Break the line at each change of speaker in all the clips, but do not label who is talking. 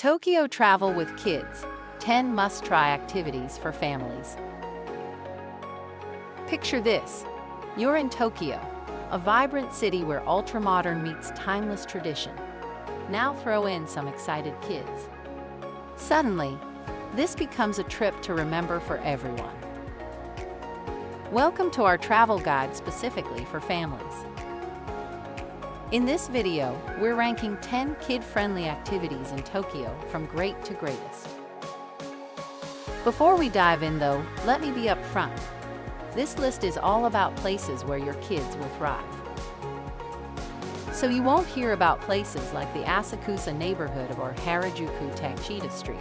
Tokyo Travel with Kids, 10 must-try activities for families. Picture this. You're in Tokyo, a vibrant city where ultramodern meets timeless tradition. Now throw in some excited kids. Suddenly, this becomes a trip to remember for everyone. Welcome to our travel guide specifically for families. In this video, we're ranking 10 kid-friendly activities in Tokyo from great to greatest. Before we dive in though, let me be upfront. This list is all about places where your kids will thrive. So you won't hear about places like the Asakusa neighborhood or Harajuku Takeshita Street.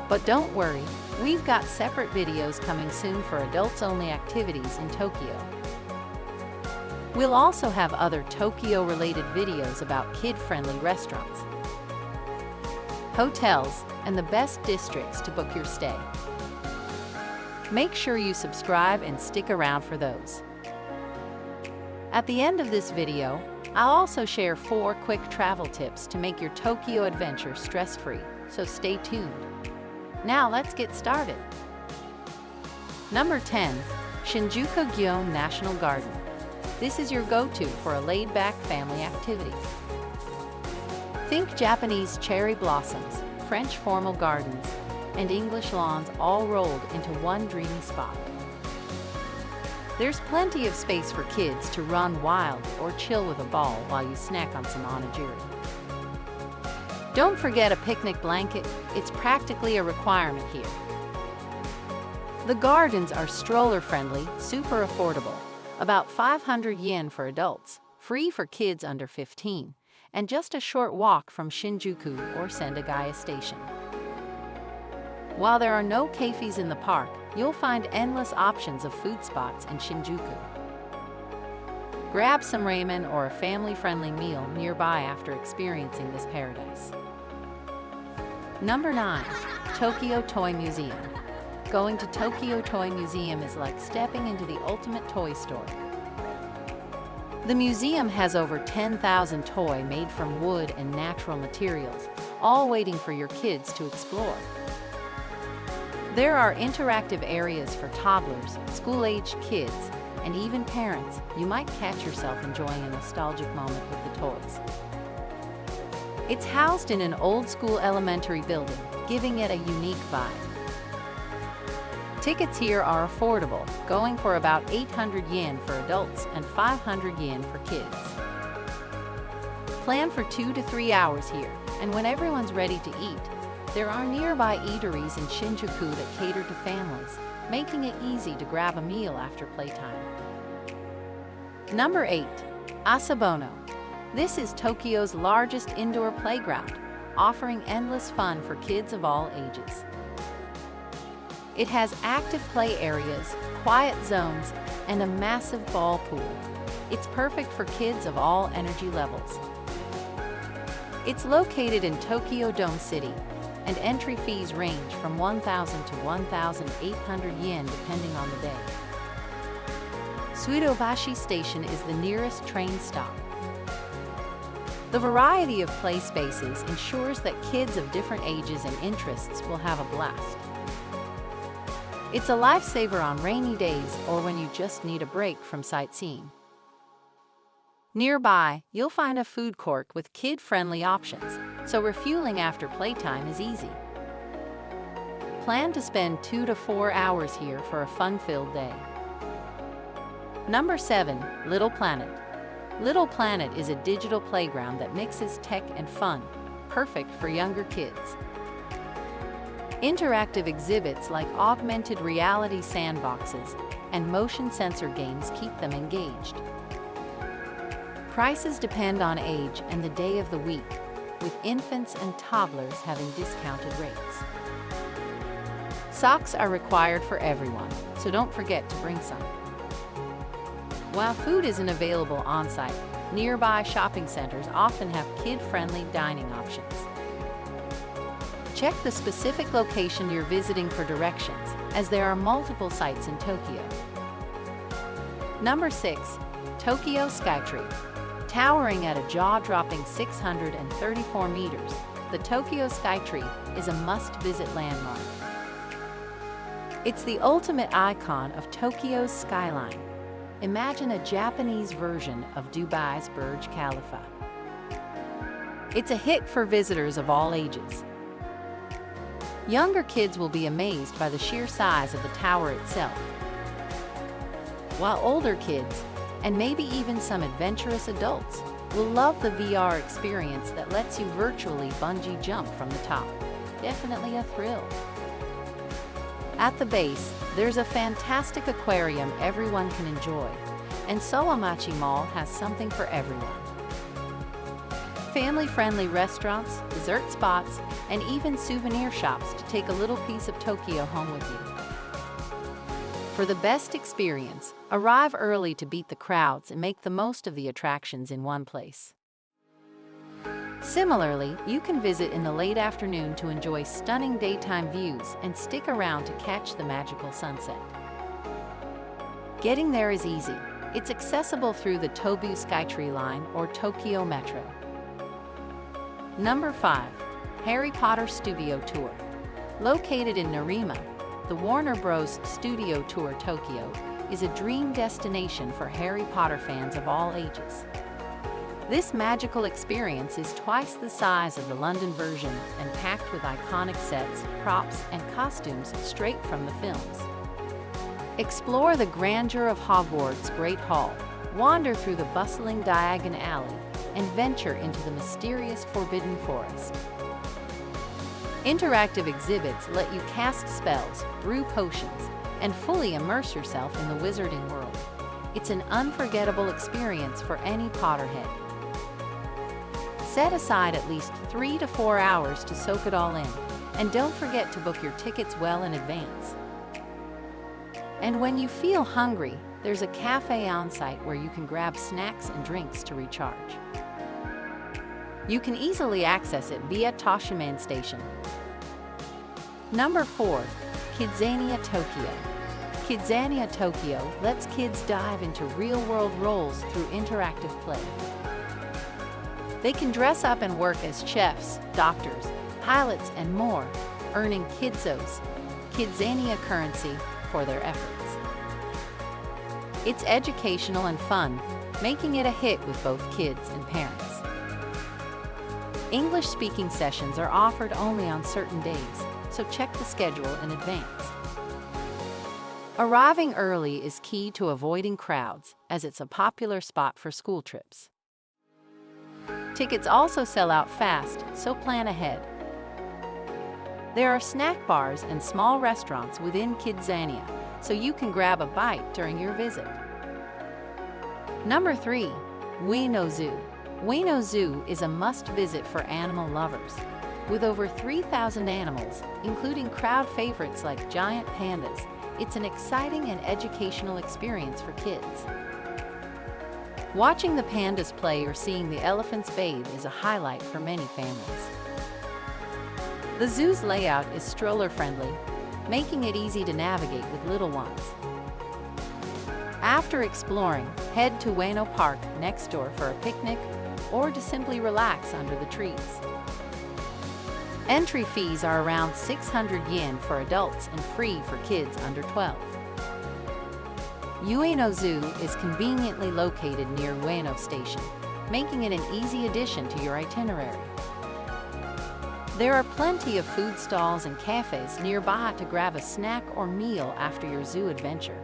But don't worry, we've got separate videos coming soon for adults-only activities in Tokyo. We'll also have other Tokyo-related videos about kid-friendly restaurants, hotels, and the best districts to book your stay. Make sure you subscribe and stick around for those. At the end of this video, I'll also share 4 quick travel tips to make your Tokyo adventure stress-free, so stay tuned. Now let's get started. Number 10. Shinjuku National Garden. This is your go-to for a laid-back family activity. Think Japanese cherry blossoms, French formal gardens, and English lawns all rolled into one dreamy spot. There's plenty of space for kids to run wild or chill with a ball while you snack on some onigiri. Don't forget a picnic blanket, it's practically a requirement here. The gardens are stroller-friendly, super affordable, about 500 yen for adults, free for kids under 15, and just a short walk from Shinjuku or Sendagaya Station. While there are no cafes in the park, you'll find endless options of food spots in Shinjuku. Grab some ramen or a family-friendly meal nearby after experiencing this paradise. Number 9. Tokyo Toy Museum. Going to Tokyo Toy Museum is like stepping into the ultimate toy store. The museum has over 10,000 toys made from wood and natural materials, all waiting for your kids to explore. There are interactive areas for toddlers, school-aged kids, and even parents. You might catch yourself enjoying a nostalgic moment with the toys. It's housed in an old-school elementary building, giving it a unique vibe. Tickets here are affordable, going for about 800 yen for adults and 500 yen for kids. Plan for 2 to 3 hours here, and when everyone's ready to eat, there are nearby eateries in Shinjuku that cater to families, making it easy to grab a meal after playtime. Number 8. Aabon. This is Tokyo's largest indoor playground, offering endless fun for kids of all ages. It has active play areas, quiet zones, and a massive ball pool. It's perfect for kids of all energy levels. It's located in Tokyo Dome City, and entry fees range from 1,000 to 1,800 yen depending on the day. Suidobashi Station is the nearest train stop. The variety of play spaces ensures that kids of different ages and interests will have a blast. It's a lifesaver on rainy days or when you just need a break from sightseeing. Nearby, you'll find a food court with kid-friendly options, so refueling after playtime is easy. Plan to spend 2 to 4 hours here for a fun-filled day. Number 7. Little Planet. Little Planet is a digital playground that mixes tech and fun, perfect for younger kids. Interactive exhibits like augmented reality sandboxes and motion sensor games keep them engaged. Prices depend on age and the day of the week, with infants and toddlers having discounted rates. Socks are required for everyone, so don't forget to bring some. While food isn't available on-site, nearby shopping centers often have kid-friendly dining options. Check the specific location you're visiting for directions, as there are multiple sites in Tokyo. Number 6. Tokyo Skytree. Towering at a jaw-dropping 634 meters, the Tokyo Skytree is a must-visit landmark. It's the ultimate icon of Tokyo's skyline. Imagine a Japanese version of Dubai's Burj Khalifa. It's a hit for visitors of all ages. Younger kids will be amazed by the sheer size of the tower itself, while older kids, and maybe even some adventurous adults, will love the VR experience that lets you virtually bungee jump from the top. Definitely a thrill. At the base, there's a fantastic aquarium everyone can enjoy, and Sawamachi Mall has something for everyone. Family-friendly restaurants, dessert spots, and even souvenir shops to take a little piece of Tokyo home with you. For the best experience, arrive early to beat the crowds and make the most of the attractions in one place. Similarly, you can visit in the late afternoon to enjoy stunning daytime views and stick around to catch the magical sunset. Getting there is easy. It's accessible through the Tobu Skytree line or Tokyo Metro. Number 5. Harry Potter Studio Tour. Located in Nerima, the Warner Bros. Studio Tour Tokyo is a dream destination for Harry Potter fans of all ages. This magical experience is twice the size of the London version and packed with iconic sets, props, and costumes straight from the films. Explore the grandeur of Hogwarts' Great Hall, wander through the bustling Diagon Alley, and venture into the mysterious Forbidden Forest. Interactive exhibits let you cast spells, brew potions, and fully immerse yourself in the wizarding world. It's an unforgettable experience for any Potterhead. Set aside at least 3 to 4 hours to soak it all in, and don't forget to book your tickets well in advance. And when you feel hungry, there's a cafe on site where you can grab snacks and drinks to recharge. You can easily access it via Toshimen Station. Number 4. Kidzania Tokyo. Kidzania Tokyo lets kids dive into real-world roles through interactive play. They can dress up and work as chefs, doctors, pilots, and more, earning Kidzania currency for their efforts. It's educational and fun, making it a hit with both kids and parents. English-speaking sessions are offered only on certain days, so check the schedule in advance. Arriving early is key to avoiding crowds, as it's a popular spot for school trips. Tickets also sell out fast, so plan ahead. There are snack bars and small restaurants within Kidzania, so you can grab a bite during your visit. Number 3. Weno Zoo. Weno Zoo is a must-visit for animal lovers. With over 3,000 animals, including crowd favorites like giant pandas, it's an exciting and educational experience for kids. Watching the pandas play or seeing the elephants bathe is a highlight for many families. The zoo's layout is stroller-friendly, making it easy to navigate with little ones. After exploring, head to Weno Park next door for a picnic or to simply relax under the trees. Entry fees are around 600 yen for adults and free for kids under 12. Weno Zoo is conveniently located near Weno Station, making it an easy addition to your itinerary. There are plenty of food stalls and cafes nearby to grab a snack or meal after your zoo adventure.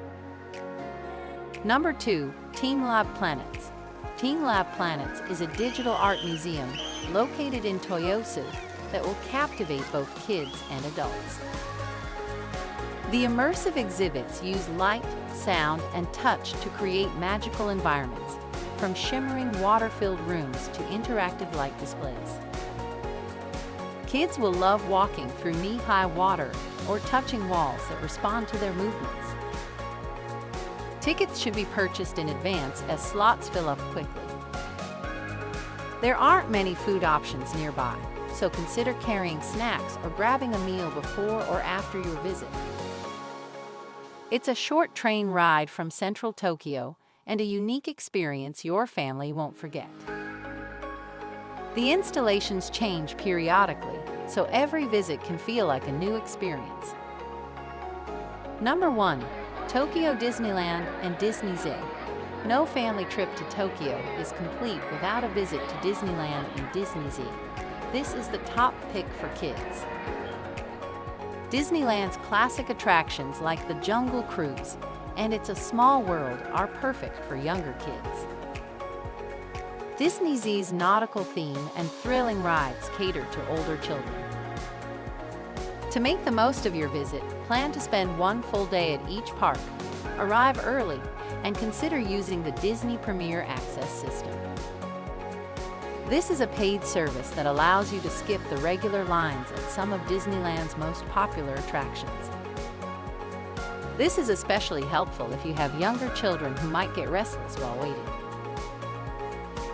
Number 2. Team Lab Planets. Team Lab Planets is a digital art museum located in Toyosu that will captivate both kids and adults. The immersive exhibits use light, sound, and touch to create magical environments, from shimmering water-filled rooms to interactive light displays. Kids will love walking through knee-high water or touching walls that respond to their movements. Tickets should be purchased in advance as slots fill up quickly. There aren't many food options nearby, so consider carrying snacks or grabbing a meal before or after your visit. It's a short train ride from central Tokyo and a unique experience your family won't forget. The installations change periodically, so every visit can feel like a new experience. Number 1. Tokyo Disneyland and Disney Zoo. No family trip to Tokyo is complete without a visit to Disneyland and Disney Zoo. This is the top pick for kids. Disneyland's classic attractions like the Jungle Cruise and It's a Small World are perfect for younger kids. Disney Zoo's nautical theme and thrilling rides cater to older children. To make the most of your visit, plan to spend one full day at each park, arrive early, and consider using the Disney Premier Access system. This is a paid service that allows you to skip the regular lines at some of Disneyland's most popular attractions. This is especially helpful if you have younger children who might get restless while waiting.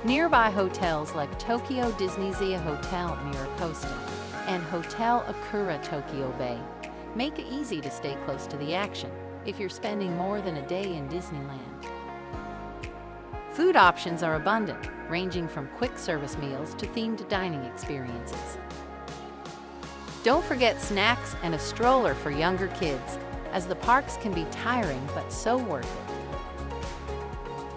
Nearby hotels like Tokyo Disneysia Hotel Miracosta and Hotel Akura Tokyo Bay make it easy to stay close to the action if you're spending more than a day in Disneyland. Food options are abundant, ranging from quick service meals to themed dining experiences. Don't forget snacks and a stroller for younger kids, as the parks can be tiring but so worth it.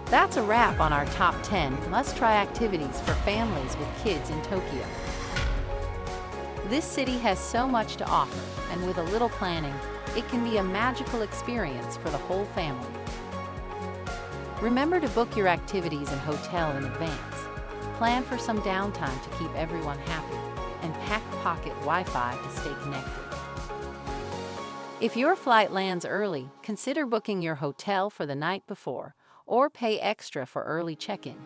That's a wrap on our top 10 must-try activities for families with kids in Tokyo. This city has so much to offer, and with a little planning, it can be a magical experience for the whole family. Remember to book your activities and hotel in advance. Plan for some downtime to keep everyone happy, and pack pocket Wi-Fi to stay connected. If your flight lands early, consider booking your hotel for the night before, or pay extra for early check-in.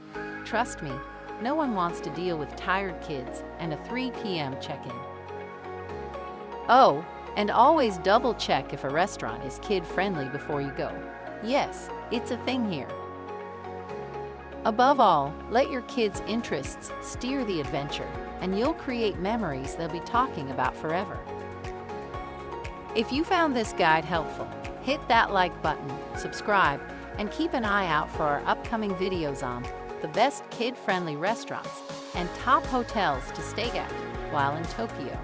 Trust me, no one wants to deal with tired kids and a 3 p.m. check-in. Oh, and always double-check if a restaurant is kid-friendly before you go. Yes, it's a thing here. Above all, let your kids' interests steer the adventure, and you'll create memories they'll be talking about forever. If you found this guide helpful, hit that like button, subscribe, and keep an eye out for our upcoming videos on the best kid-friendly restaurants and top hotels to stay at while in Tokyo.